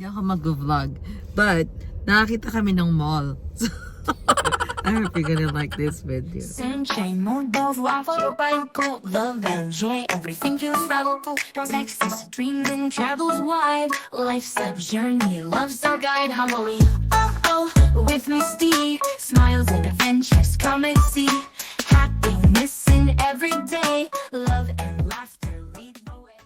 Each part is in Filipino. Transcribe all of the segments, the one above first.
Hindi ako mag-vlog. But, nakakita kami ng mall. I hope you're gonna like this video. Sunshine, more of waffle, by cold love and joy. Everything feels rebel. Texas, dreams and travels wide. Life's a journey, love's our guide. Humbly, oh, with Misty. Smiles and adventures, come and see. Happiness in every day. Love and laughter lead the way.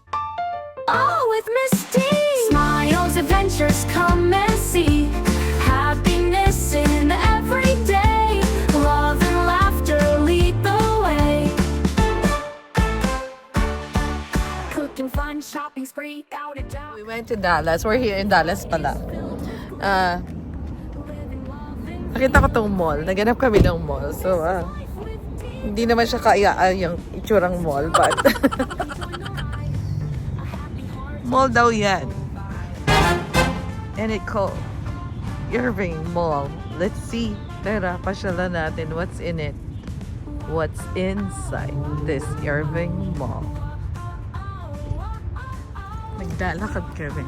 Oh, with Misty. Smiles, adventures, come and see. Happiness in every day. Love and laughter lead the way. Cooking fun, shopping spree, out of doubt. We went to Dallas. We're here in Dallas pala. Nakita ko tong mall. Naganap kami ng mall. So, hindi naman siya kaya yung itsurang mall, but mall daw yan. And it called Irving Mall. Let's see. Tara, pasyalan natin what's in it. What's inside this Irving Mall. Naglalakad kami.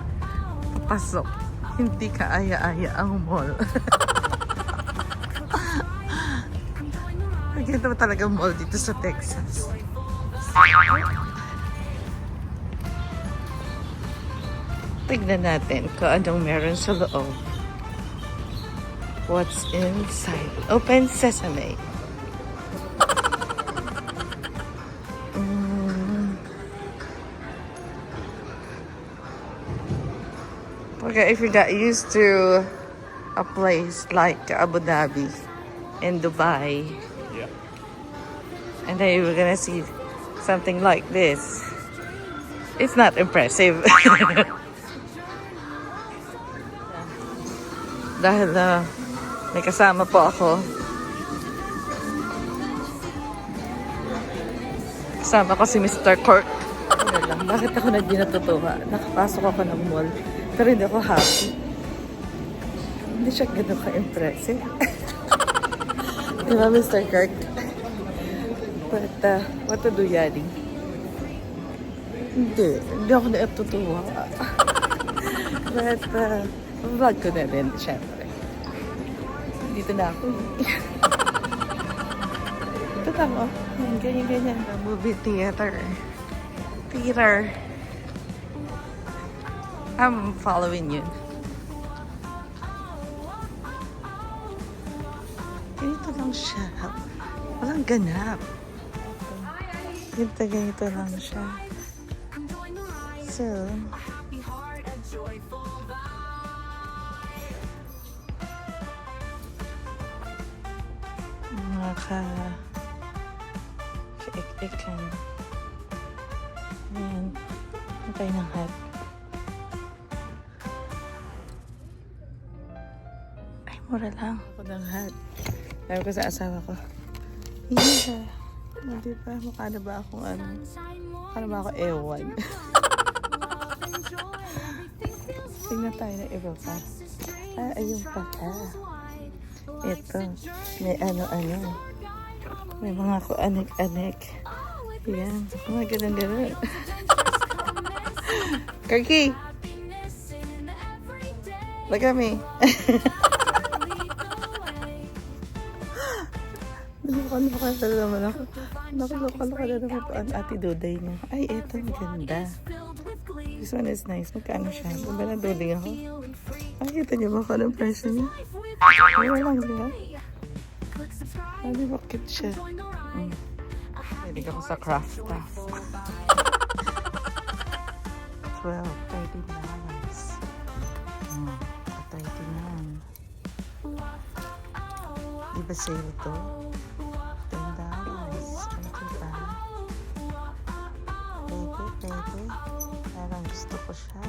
Papasok. Hindi kaaya-aya ang mall. Nagkita ba talaga mall dito sa Texas? Tignan natin kung anong meron sa loob. What's inside? Open sesame. Okay, if you got used to a place like Abu Dhabi and Dubai, Yeah. and then you were gonna see something like this, it's not impressive. Dahil may kasama po ako. Kasama ko si Mr. Kirk. Ano lang, bakit ako hindi natutuwa? Nakapasok ako ng mall, pero hindi ako happy. Hindi siya ganun ka-impressive. Diba, Mr. Kirk? But, what to do, Yadi? Hindi ako natutuwa. But, vlog ko na rin, syempre. Dito na ako. Ito lang, oh. Ganyan-ganyan. Movie theater. I'm following you. Ganito lang siya. Walang ganap. Ganito lang siya. So, ik-ikan. Ayan. Matay ng hat. Ay, mura lang. Ako ng hat. Sabi ko sa asawa ko, hindi pa. Mukha na ba akong ano? Mukha na ba ako ewan? Tingnan tayo na iba pa. Ayun pa. Ito. May ano-ano. May mga kuanik-anik. Yan. Mga ganun-ganun. Kirky! Look at me. Nakakaloka na naman ako. Nakakaloka na naman po ang ate Duday niya. Ay, eto. Ang ganda. This one is nice. Magkano siya? Diba na duling ako? Nakikita niyo ba kung anong presyo niya? Wala lang, diba? Di ba cute siya? Pwede ako sa craft stuff. $12, $13. $39. Di ba sale ito? $10. Ano ba? Pwede. Parang gusto ko siya.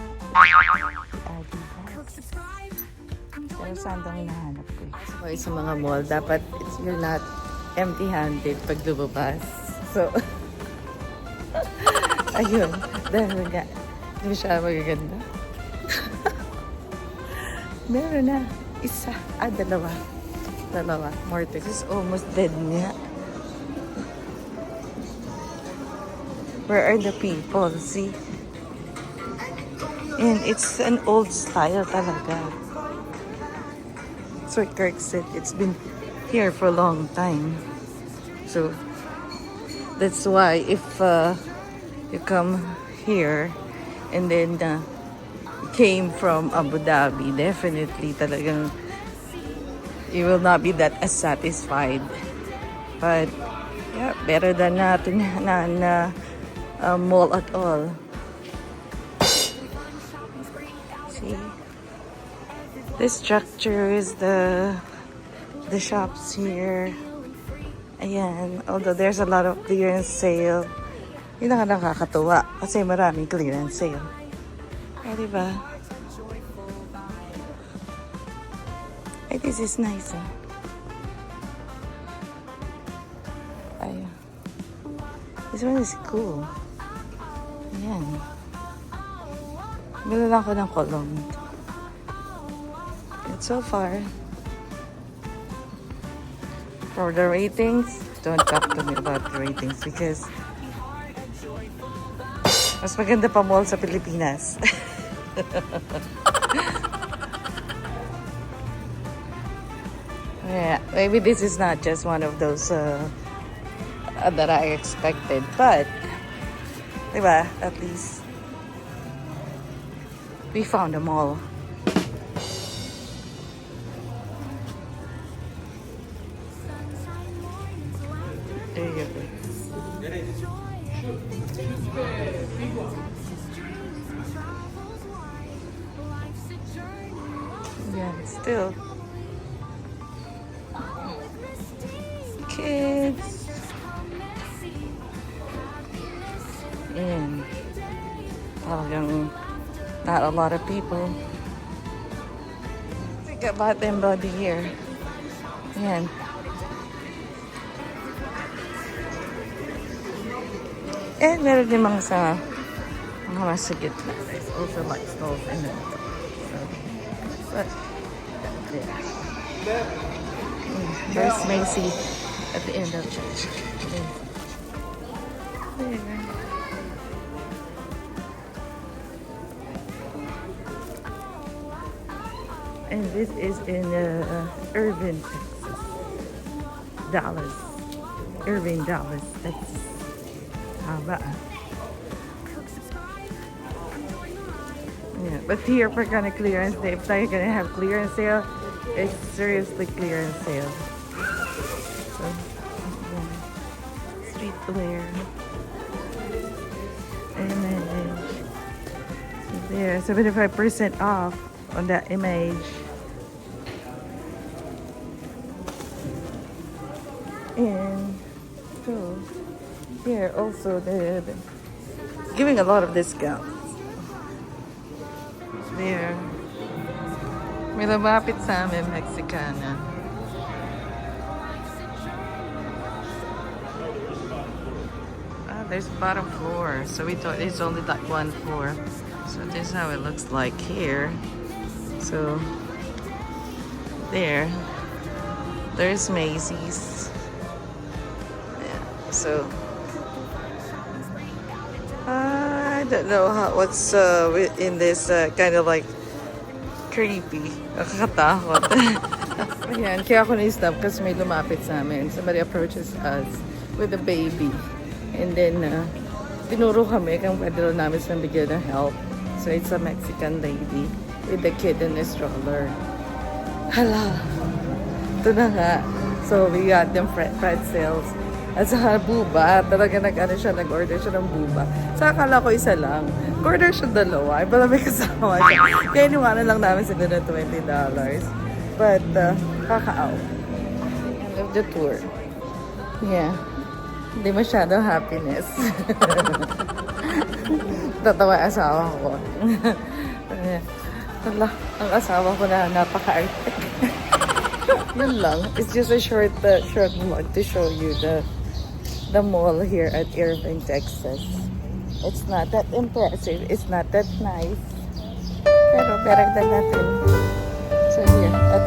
Pero saan daw hinahanap ko eh? So, sa mga mall, dapat you're not empty-handed pag lumabas. So, ayun. Dahil nga, hindi siya magaganda. Meron na. Isa. Dalawa. More to. This is almost dead niya. Where are the people? See? And it's an old style talaga. So Kirk said it's been here for a long time. So that's why if you come here and then came from Abu Dhabi, definitely talagang you will not be that as satisfied. But yeah, better than nothing na mall at all. See, this structure is the shops here. Ayan, although there's a lot of clearance sale. Yun ang nakakatuwa kasi maraming clearance sale. O, diba? Ay, this is nice, ah. Ay, this one is cool. Ayan. Bila lang ko ng kolong. And so far, for the ratings, don't talk to me about the ratings because mas maganda pa mall sa Pilipinas. Yeah, maybe this is not just one of those that I expected, but diba, at least we found a mall. There you go. Yeah, still kids and talagang not a lot of people. Think about them body here. Yan. And meron din mga sa mga nasa gitna. There's also like stalls in the middle. So, but yeah. There's Macy at the end of church. There. And this is in Irving, Texas. Dallas. Irving, Dallas, Texas. Haba. Yeah, but here we're gonna clearance day. If they're gonna have clearance sale, it's seriously clearance sale. So, yeah. Streetwear. And then there, 75% off on that image. And so here also they're giving a lot of discounts. There. May lumapit sa amin, Mexicana. Ah, there's bottom floor. So we thought it's only like one floor. So this is how it looks like here. So there's Macy's. Yeah. So I don't know what's in this kind of like creepy. Nakakatakot. Ayan, kaya ako na-stop kasi may lumapit sa amin. Somebody approaches us with a baby. And then, tinuro kami kung pwede rin namin silang bigyan ng help. So, it's a Mexican lady with the kid in a stroller. Hala! Ito na nga. So, we got them pretzels. At saka buba, talaga nag-order siya ng buba. Sa akala ko isa lang. Order siya dalawa. Iba lang may kasama siya. Kaya iniwanan lang namin sila ng $20. But, kakaaw. End of the tour. Yeah. Hindi masyadong happiness. Tatawa asawa ko. Hala, ang asawa ko na napaka-arte. Yun lang. It's just a short vlog to show you the mall here at Irving, Texas. It's not that impressive. It's not that nice. Pero better than nothing. So here, at